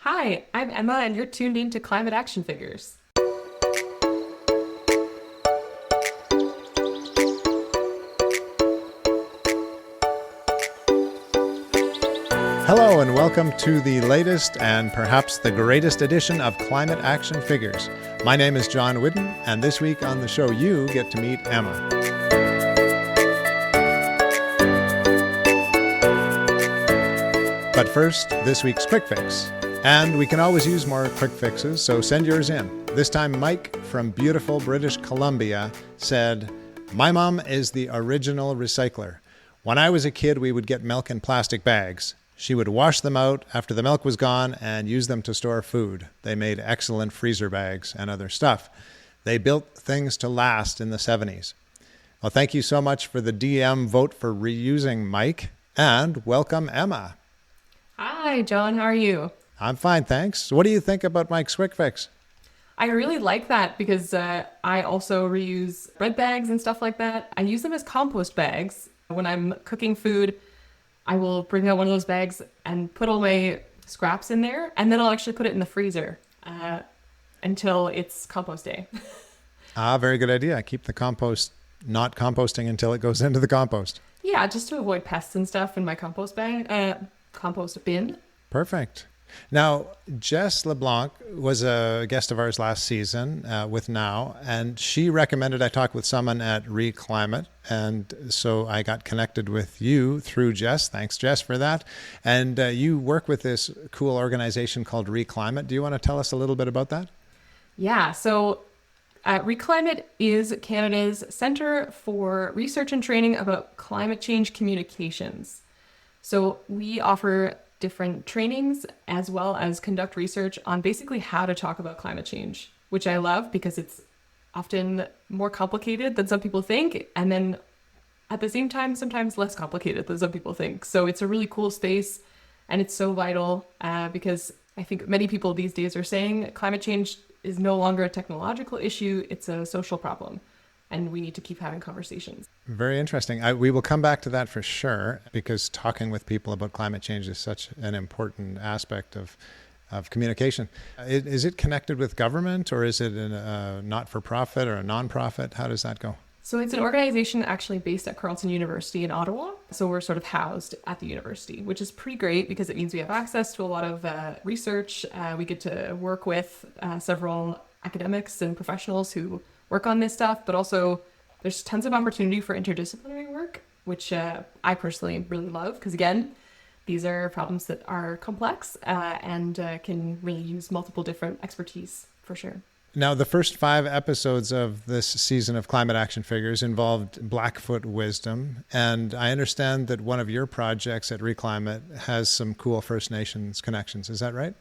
Hi, I'm Emma, and you're tuned in to Climate Action Figures. Hello and welcome to the latest and perhaps the greatest edition of Climate Action Figures. My name is John Whidden, and this week on the show you get to meet Emma. But first, this week's QuickFix. And we can always use more quick fixes, so send yours in. This time Mike from beautiful British Columbia said, "My mom is the original recycler. When I was a kid, we would get milk in plastic bags. She would wash them out after the milk was gone and use them to store food. They made excellent freezer bags and other stuff. They built things to last in the 70s. Well, thank you so much for the DM vote for reusing, Mike, and welcome, Emma. Hi, John. How are you? I'm fine, thanks. What do you think about Mike's Quick Fix? I really like that because I also reuse bread bags and stuff like that. I use them as compost bags. When I'm cooking food, I will bring out one of those bags and put all my scraps in there, and then I'll actually put it in the freezer until it's compost day. Very good idea. Keep the compost not composting until it goes into the compost. Yeah, just to avoid pests and stuff in my compost bin. Perfect. Now, Jess LeBlanc was a guest of ours last season with Now, and she recommended I talk with someone at Re.Climate, and so I got connected with you through Jess. Thanks, Jess, for that. And you work with this cool organization called Re.Climate. Do you want to tell us a little bit about that? Yeah, so Re.Climate is Canada's Centre for Research and Training about Climate Change Communications. So we offer different trainings as well as conduct research on basically how to talk about climate change, which I love because it's often more complicated than some people think, and then at the same time sometimes less complicated than some people think. So it's a really cool space, and it's so vital because I think many people these days are saying climate change is no longer a technological issue, it's a social problem. And we need to keep having conversations. Very interesting. We will come back to that for sure, because talking with people about climate change is such an important aspect of communication. Is it connected with government, or is it a not-for-profit or a non-profit? How does that go? So it's an organization actually based at Carleton University in Ottawa. So we're sort of housed at the university, which is pretty great because it means we have access to a lot of research. We get to work with several academics and professionals who work on this stuff, but also there's tons of opportunity for interdisciplinary work, which I personally really love because, again, these are problems that are complex and can really use multiple different expertise for sure. Now, the first 5 episodes of this season of Climate Action Figures involved Blackfoot wisdom, and I understand that one of your projects at Re.Climate has some cool First Nations connections. Is that right?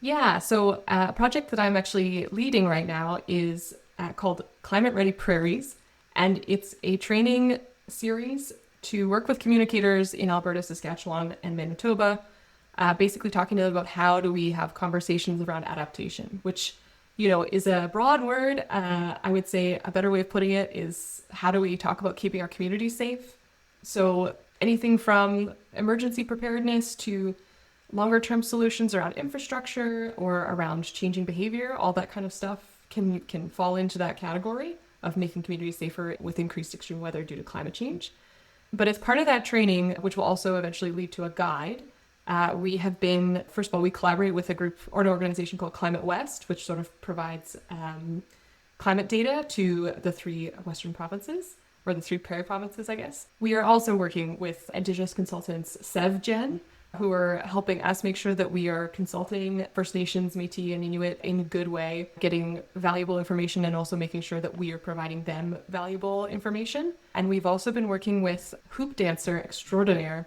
Yeah, so a project that I'm actually leading right now is called Ready Prairies, and it's a training series to work with communicators in Alberta, Saskatchewan, and Manitoba, basically talking to them about how do we have conversations around adaptation, which, you know, is a broad word. I would say a better way of putting it is how do we talk about keeping our communities safe? So anything from emergency preparedness to longer term solutions around infrastructure or around changing behavior, all that kind of stuff can fall into that category of making communities safer with increased extreme weather due to climate change. But as part of that training, which will also eventually lead to a guide, we have been, first of all, we collaborate with a group or an organization called Climate West, which sort of provides climate data to the 3 Western provinces, or the 3 Prairie provinces, I guess. We are also working with Indigenous consultants, SevGen, who are helping us make sure that we are consulting First Nations, Métis, and Inuit in a good way, getting valuable information and also making sure that we are providing them valuable information. And we've also been working with hoop dancer extraordinaire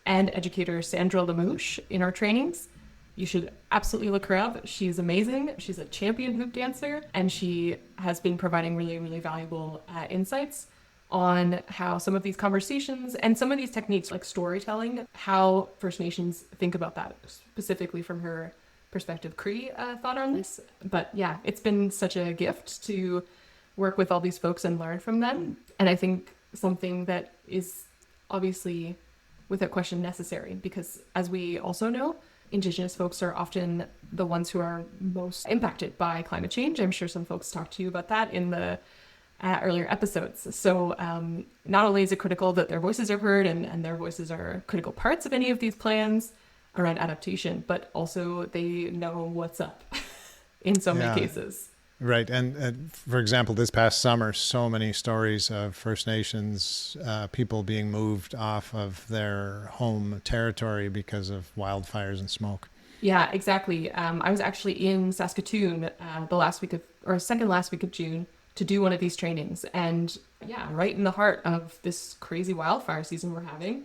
and educator Sandra Lamouche in our trainings. You should absolutely look her up. She's amazing. She's a champion hoop dancer, and she has been providing really, really valuable insights on how some of these conversations and some of these techniques like storytelling, how First Nations think about that, specifically from her perspective. Cree thought on this. But yeah, it's been such a gift to work with all these folks and learn from them. And I think something that is obviously without question necessary, because as we also know, Indigenous folks are often the ones who are most impacted by climate change. I'm sure some folks talked to you about that in the earlier episodes. So not only is it critical that their voices are heard and their voices are critical parts of any of these plans around adaptation, but also they know what's up in so many cases. Right. And for example, this past summer, so many stories of First Nations people being moved off of their home territory because of wildfires and smoke. Yeah, exactly. I was actually in Saskatoon second last week of June to do one of these trainings. And yeah, right in the heart of this crazy wildfire season we're having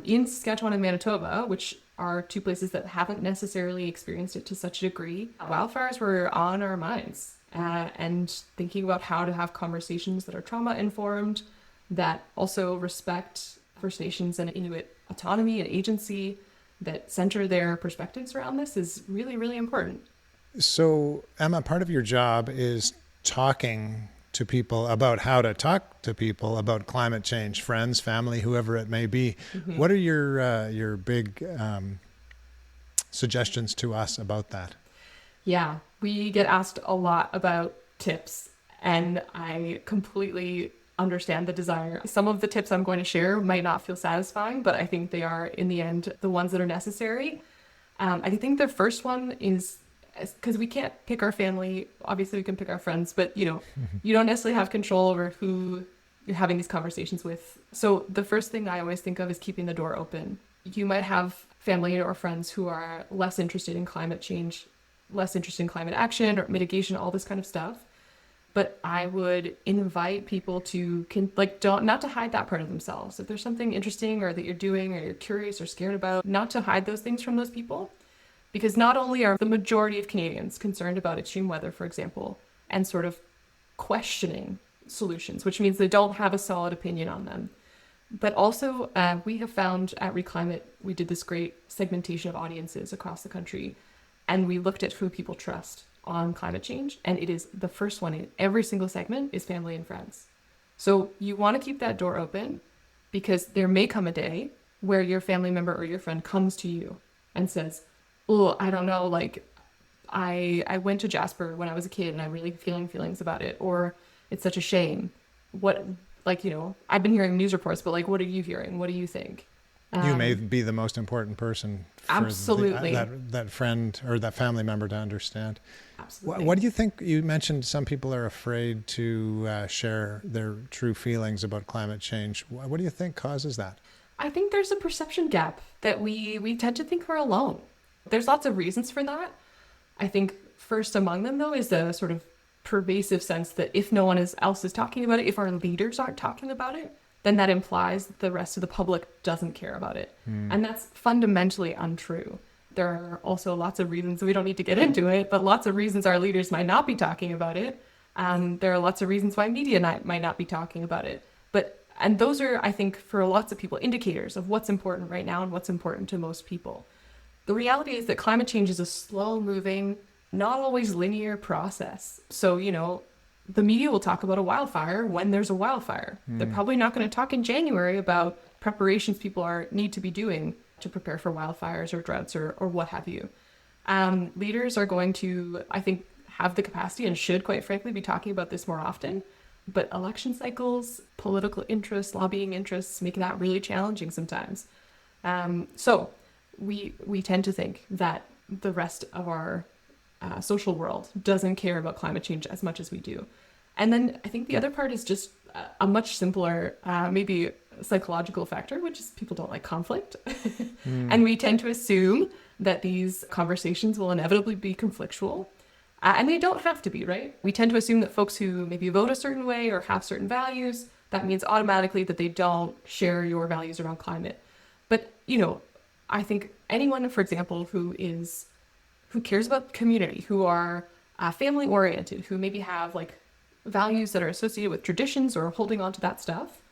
in Saskatchewan and Manitoba, which are two places that haven't necessarily experienced it to such a degree. Wildfires were on our minds. And thinking about how to have conversations that are trauma-informed, that also respect First Nations and Inuit autonomy and agency, that center their perspectives around this is really, really important. So, Emma, part of your job is talking to people about how to talk to people about climate change, friends, family, whoever it may be. Mm-hmm. What are your big suggestions to us about that? Yeah, we get asked a lot about tips, and I completely understand the desire. Some of the tips I'm going to share might not feel satisfying, but I think they are, in the end, the ones that are necessary. I think the first one is, because we can't pick our family, obviously we can pick our friends, but you don't necessarily have control over who you're having these conversations with. So the first thing I always think of is keeping the door open. You might have family or friends who are less interested in climate change, less interested in climate action or mitigation, all this kind of stuff. But I would invite people to not to hide that part of themselves. If there's something interesting or that you're doing or you're curious or scared about, not to hide those things from those people. Because not only are the majority of Canadians concerned about extreme weather, for example, and sort of questioning solutions, which means they don't have a solid opinion on them. But also, we have found at Re.Climate, we did this great segmentation of audiences across the country. And we looked at who people trust on climate change. And it is the first one in every single segment is family and friends. So you want to keep that door open because there may come a day where your family member or your friend comes to you and says, oh, I don't know, I went to Jasper when I was a kid and I'm really feeling feelings about it. Or it's such a shame. I've been hearing news reports, but what are you hearing? What do you think? You may be the most important person for absolutely that friend or that family member to understand. Absolutely. What do you think? You mentioned some people are afraid to share their true feelings about climate change. What do you think causes that? I think there's a perception gap that we tend to think we're alone. There's lots of reasons for that. I think first among them, though, is the sort of pervasive sense that if no one else is talking about it, if our leaders aren't talking about it, then that implies that the rest of the public doesn't care about it. And that's fundamentally untrue. There are also lots of reasons, we don't need to get into it, but lots of reasons our leaders might not be talking about it. There are lots of reasons why media might not be talking about it. And those are, I think, for lots of people, indicators of what's important right now and what's important to most people. The reality is that climate change is a slow-moving, not always linear process. So, the media will talk about a wildfire when there's a wildfire. They're probably not going to talk in January about preparations people need to be doing to prepare for wildfires or droughts or what have you. Leaders are going to, I think, have the capacity and should, quite frankly, be talking about this more often. But election cycles, political interests, lobbying interests make that really challenging sometimes. So we tend to think that the rest of our social world doesn't care about climate change as much as we do. And then I think the other part is just a much simpler, maybe psychological factor, which is people don't like conflict. And we tend to assume that these conversations will inevitably be conflictual. And they don't have to be, right? We tend to assume that folks who maybe vote a certain way or have certain values, that means automatically that they don't share your values around climate. But, I think anyone, for example, who cares about community, who are family oriented, who maybe have values that are associated with traditions or holding on to that stuff,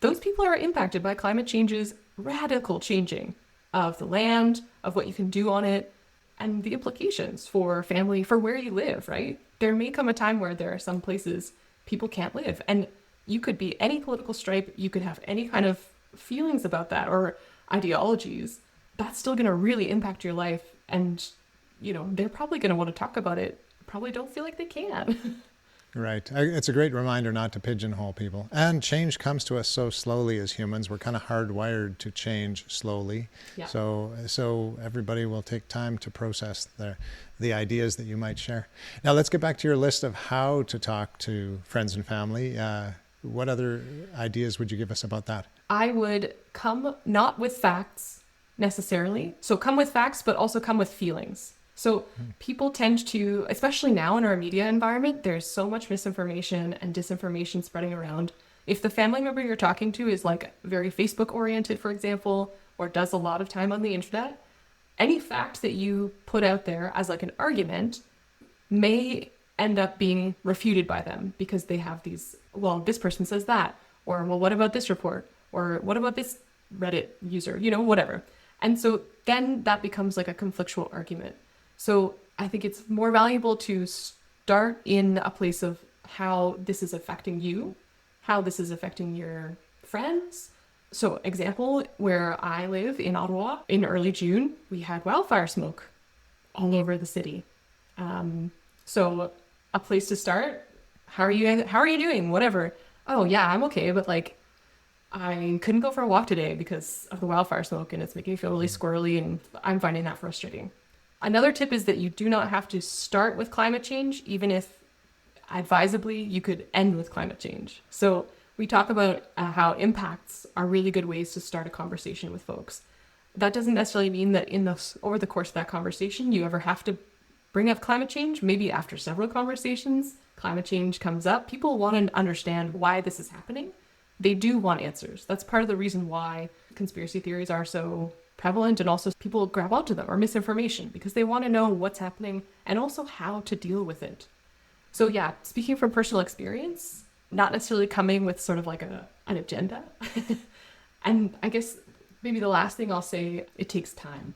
those people are impacted by climate change's radical changing of the land, of what you can do on it, and the implications for family, for where you live, right? There may come a time where there are some places people can't live, and you could be any political stripe, you could have any kind of feelings about that or ideologies, that's still going to really impact your life. And, they're probably going to want to talk about it. Probably don't feel like they can. Right. It's a great reminder not to pigeonhole people. And change comes to us so slowly as humans. We're kind of hardwired to change slowly. Yeah. So everybody will take time to process the ideas that you might share. Now let's get back to your list of how to talk to friends and family. What other ideas would you give us about that? I would come not with facts necessarily. So come with facts, but also come with feelings. So people tend to, especially now in our media environment, there's so much misinformation and disinformation spreading around. If the family member you're talking to is like very Facebook oriented, for example, or does a lot of time on the internet, any fact that you put out there as like an argument may end up being refuted by them because they have these, well, this person says that, or well, what about this report? Or what about this Reddit user? Whatever. And so then that becomes like a conflictual argument. So I think it's more valuable to start in a place of how this is affecting you, how this is affecting your friends. So example, where I live in Ottawa, in early June, we had wildfire smoke all over the city. So a place to start, how are you doing? Whatever. Oh yeah, I'm okay. But like, I couldn't go for a walk today because of the wildfire smoke and it's making me feel really squirrely and I'm finding that frustrating. Another tip is that you do not have to start with climate change, even if advisably you could end with climate change. So we talk about how impacts are really good ways to start a conversation with folks. That doesn't necessarily mean that over the course of that conversation, you ever have to bring up climate change. Maybe after several conversations, climate change comes up. People want to understand why this is happening. They do want answers. That's part of the reason why conspiracy theories are so prevalent, and also people grab onto them, or misinformation, because they want to know what's happening and also how to deal with it. So yeah, speaking from personal experience, not necessarily coming with sort of like an agenda. And I guess maybe the last thing I'll say, it takes time.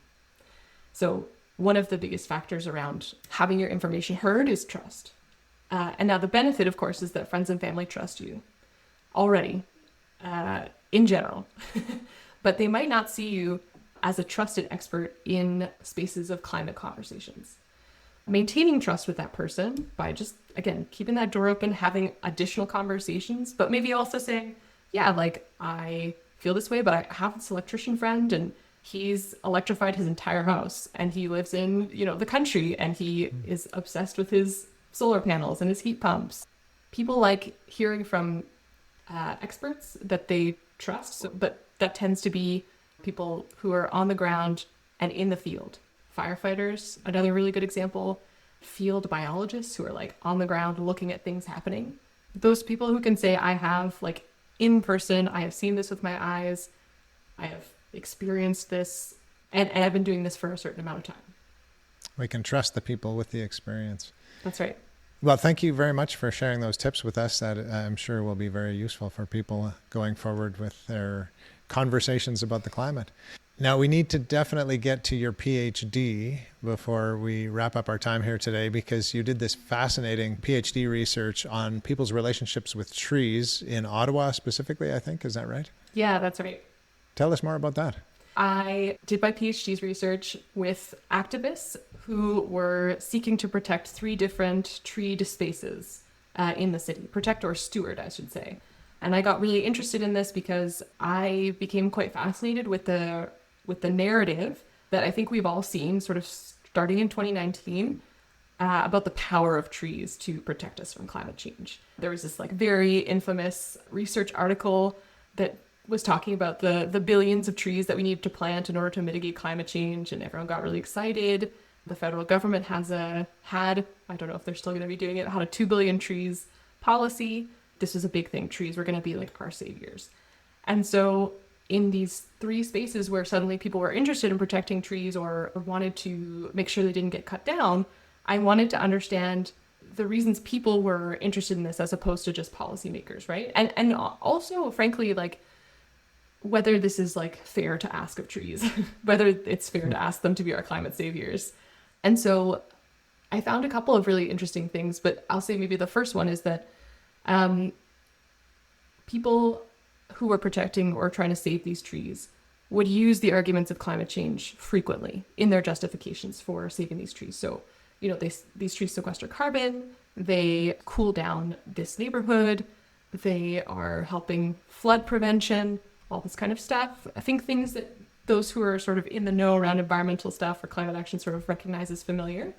So one of the biggest factors around having your information heard is trust. And now the benefit, of course, is that friends and family trust you already, in general. But they might not see you as a trusted expert in spaces of climate conversations. Maintaining trust with that person by just, again, keeping that door open, having additional conversations, but maybe also saying, yeah, like I feel this way, but I have this electrician friend and he's electrified his entire house and he lives in, the country and he is obsessed with his solar panels and his heat pumps. People like hearing from experts that they trust, but that tends to be people who are on the ground and in the field. Firefighters, another really good example. Field biologists who are like on the ground looking at things happening. Those people who can say, I have like in person, I have seen this with my eyes, I have experienced this, and I've been doing this for a certain amount of time. We can trust the people with the experience. That's right. Well, thank you very much for sharing those tips with us. That I'm sure will be very useful for people going forward with their conversations about the climate. Now, we need to definitely get to your PhD before we wrap up our time here today, because you did this fascinating PhD research on people's relationships with trees in Ottawa specifically, I think. Is that right? Yeah, that's right. Tell us more about that. I did my PhD's research with activists who were seeking to protect 3 different treed spaces in the city. Protect or steward, I should say. And I got really interested in this because I became quite fascinated with the narrative that I think we've all seen sort of starting in 2019 about the power of trees to protect us from climate change. There was this like very infamous research article that was talking about the billions of trees that we need to plant in order to mitigate climate change, and everyone got really excited. The federal government had, I don't know if they're still going to be doing it, had a 2 billion trees policy. This was a big thing. Trees were going to be like our saviors. And so in these 3 spaces where suddenly people were interested in protecting trees or wanted to make sure they didn't get cut down, I wanted to understand the reasons people were interested in this as opposed to just policymakers, right? And also, frankly, like whether this is like fair to ask of trees, whether it's fair to ask them to be our climate saviors. And so I found a couple of really interesting things, but I'll say maybe the first one is that people who were protecting or trying to save these trees would use the arguments of climate change frequently in their justifications for saving these trees. So, these trees sequester carbon, they cool down this neighborhood, they are helping flood prevention, all this kind of stuff. I think things that those who are sort of in the know around environmental stuff or climate action sort of recognize as familiar.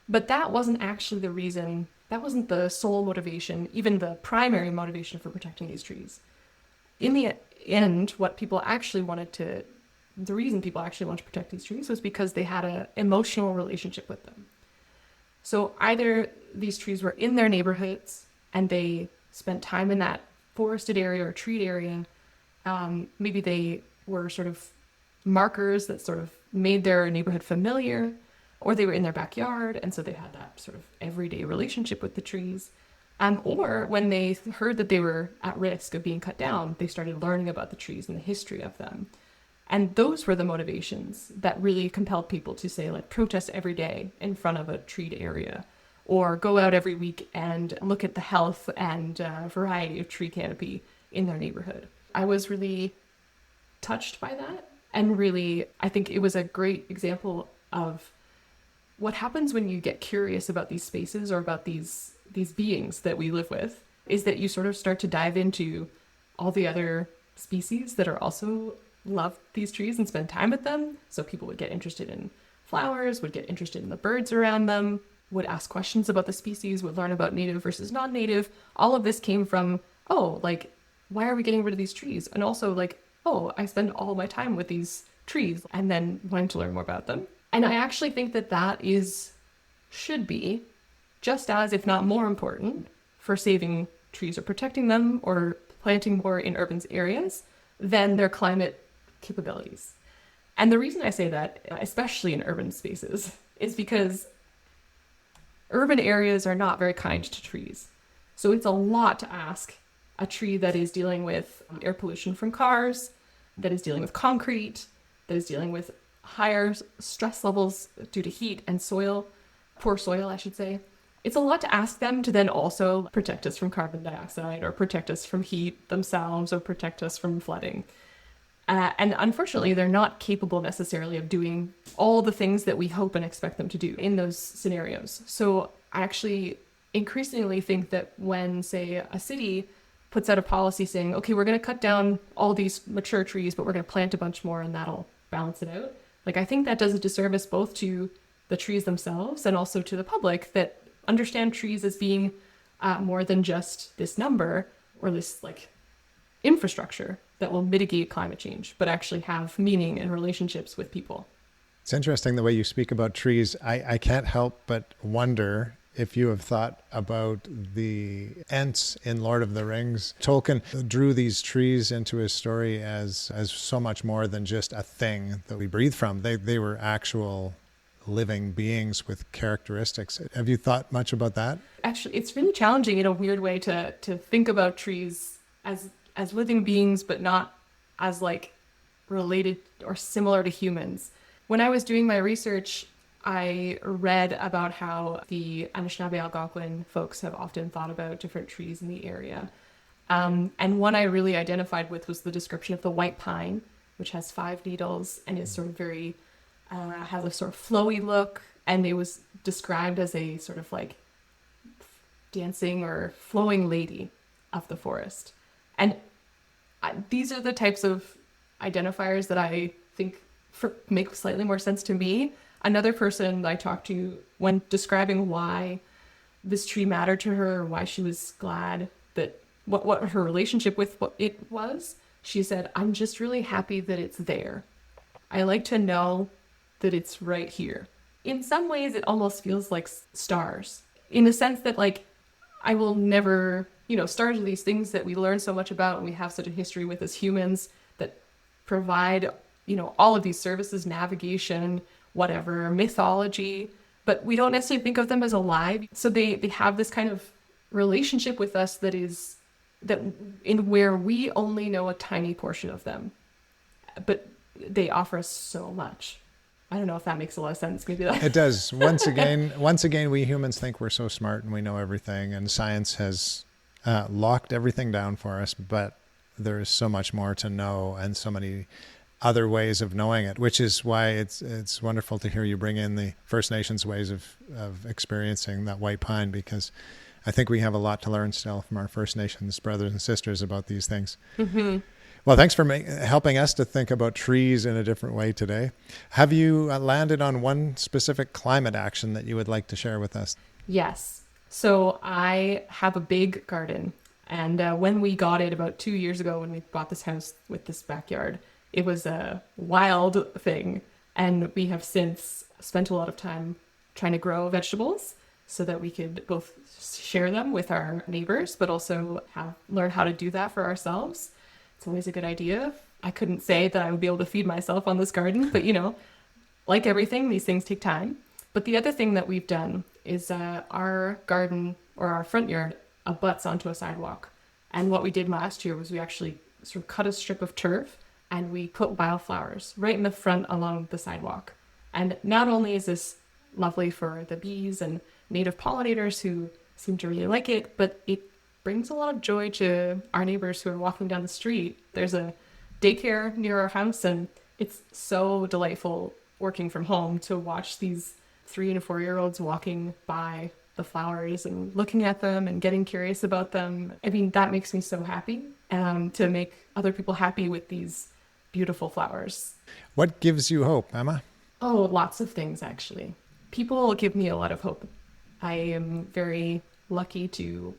But that wasn't actually the reason, that wasn't the sole motivation, even the primary motivation for protecting these trees. In the end, the reason people actually want to protect these trees was because they had an emotional relationship with them. So either these trees were in their neighborhoods and they spent time in that forested area or treed area. Maybe they were sort of markers that sort of made their neighborhood familiar, or they were in their backyard, and so they had that sort of everyday relationship with the trees. Or when they heard that they were at risk of being cut down, they started learning about the trees and the history of them. And those were the motivations that really compelled people to say, like, protest every day in front of a treed area, or go out every week and look at the health and variety of tree canopy in their neighborhood. I was really touched by that. And really, I think it was a great example of what happens when you get curious about these spaces or about these beings that we live with, is that you sort of start to dive into all the other species that are also love these trees and spend time with them. So people would get interested in flowers, would get interested in the birds around them, would ask questions about the species, would learn about native versus non-native. All of this came from, why are we getting rid of these trees? And also I spend all my time with these trees, and then wanting to learn more about them. And I actually think that should be just as, if not more important, for saving trees or protecting them or planting more in urban areas than their climate capabilities. And the reason I say that, especially in urban spaces, is because urban areas are not very kind to trees. So it's a lot to ask a tree that is dealing with air pollution from cars, that is dealing with concrete, that is dealing with higher stress levels due to heat and poor soil, I should say. It's a lot to ask them to then also protect us from carbon dioxide, or protect us from heat themselves, or protect us from flooding. And unfortunately, they're not capable necessarily of doing all the things that we hope and expect them to do in those scenarios. So I actually increasingly think that when, say, a city puts out a policy saying, okay, we're going to cut down all these mature trees, but we're going to plant a bunch more and that'll balance it out. I think that does a disservice both to the trees themselves and also to the public that understand trees as being more than just this number or this infrastructure that will mitigate climate change, but actually have meaning and relationships with people. It's interesting the way you speak about trees. I can't help but wonder if you have thought about the Ents in Lord of the Rings. Tolkien drew these trees into his story as so much more than just a thing that we breathe from. They were actual living beings with characteristics. Have you thought much about that? Actually, it's really challenging in a weird way to think about trees as living beings, but not as related or similar to humans. When I was doing my research, I read about how the Anishinaabe Algonquin folks have often thought about different trees in the area. And one I really identified with was the description of the white pine, which has 5 needles and is sort of very, has a sort of flowy look. And it was described as a sort of dancing or flowing lady of the forest. And these are the types of identifiers that I think make slightly more sense to me. Another person I talked to, when describing why this tree mattered to her, or why she was glad that what her relationship with what it was, she said, I'm just really happy that it's there. I like to know that it's right here. In some ways, it almost feels like stars, in the sense that I will never, stars are these things that we learn so much about and we have such a history with as humans that provide, all of these services, navigation, whatever, mythology, but we don't necessarily think of them as alive. So they have this kind of relationship with us that in where we only know a tiny portion of them, but they offer us so much. I don't know if that makes a lot of sense. Maybe that. It does. Once again, we humans think we're so smart and we know everything, and science has locked everything down for us, but there is so much more to know and so many other ways of knowing it, which is why it's wonderful to hear you bring in the First Nations ways of experiencing that white pine, because I think we have a lot to learn still from our First Nations brothers and sisters about these things. Mm-hmm. Well, thanks for helping us to think about trees in a different way today. Have you landed on one specific climate action that you would like to share with us? Yes. So I have a big garden. And when we got it about 2 years ago, when we bought this house with this backyard, it was a wild thing. And we have since spent a lot of time trying to grow vegetables so that we could both share them with our neighbors, but also learn how to do that for ourselves. It's always a good idea. I couldn't say that I would be able to feed myself on this garden, but like everything, these things take time. But the other thing that we've done is our garden, or our front yard, abuts onto a sidewalk. And what we did last year was we actually sort of cut a strip of turf and we put wildflowers right in the front along the sidewalk. And not only is this lovely for the bees and native pollinators who seem to really like it, but it brings a lot of joy to our neighbors who are walking down the street. There's a daycare near our house, and it's so delightful working from home to watch these 3 and 4-year-olds walking by the flowers and looking at them and getting curious about them. I mean, that makes me so happy, to make other people happy with these beautiful flowers. What gives you hope, Emma? Oh, lots of things, actually. People give me a lot of hope. I am very lucky to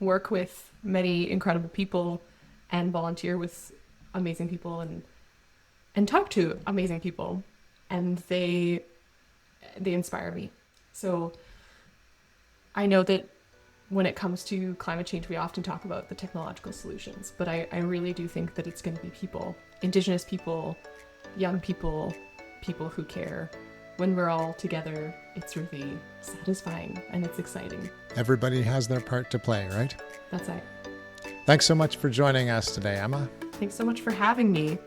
work with many incredible people and volunteer with amazing people and talk to amazing people, and they inspire me. So I know that when it comes to climate change, we often talk about the technological solutions, but I really do think that it's going to be people, Indigenous people, young people, people who care. When we're all together, it's really satisfying and it's exciting. Everybody has their part to play, right? That's right. Thanks so much for joining us today, Emma. Thanks so much for having me.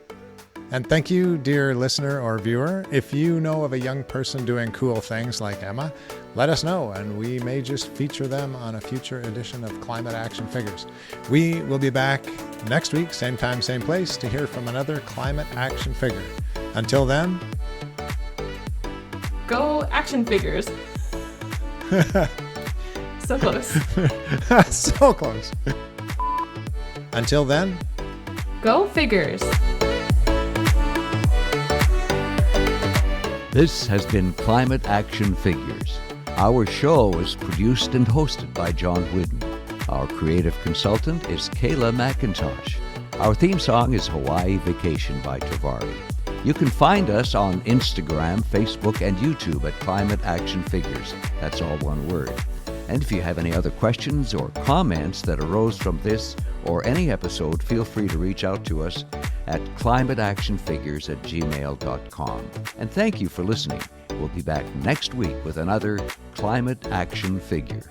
And thank you, dear listener or viewer. If you know of a young person doing cool things like Emma, let us know, and we may just feature them on a future edition of Climate Action Figures. We will be back next week, same time, same place, to hear from another Climate Action Figure. Until then, go action figures. So close. So close. Until then, go figures. This has been Climate Action Figures. Our show is produced and hosted by John Whidden. Our creative consultant is Kayla McIntosh. Our theme song is Hawaii Vacation by Tavari. You can find us on Instagram, Facebook, and YouTube at Climate Action Figures. That's all one word. And if you have any other questions or comments that arose from this or any episode, feel free to reach out to us at climateactionfigures@gmail.com. And thank you for listening. We'll be back next week with another Climate Action Figure.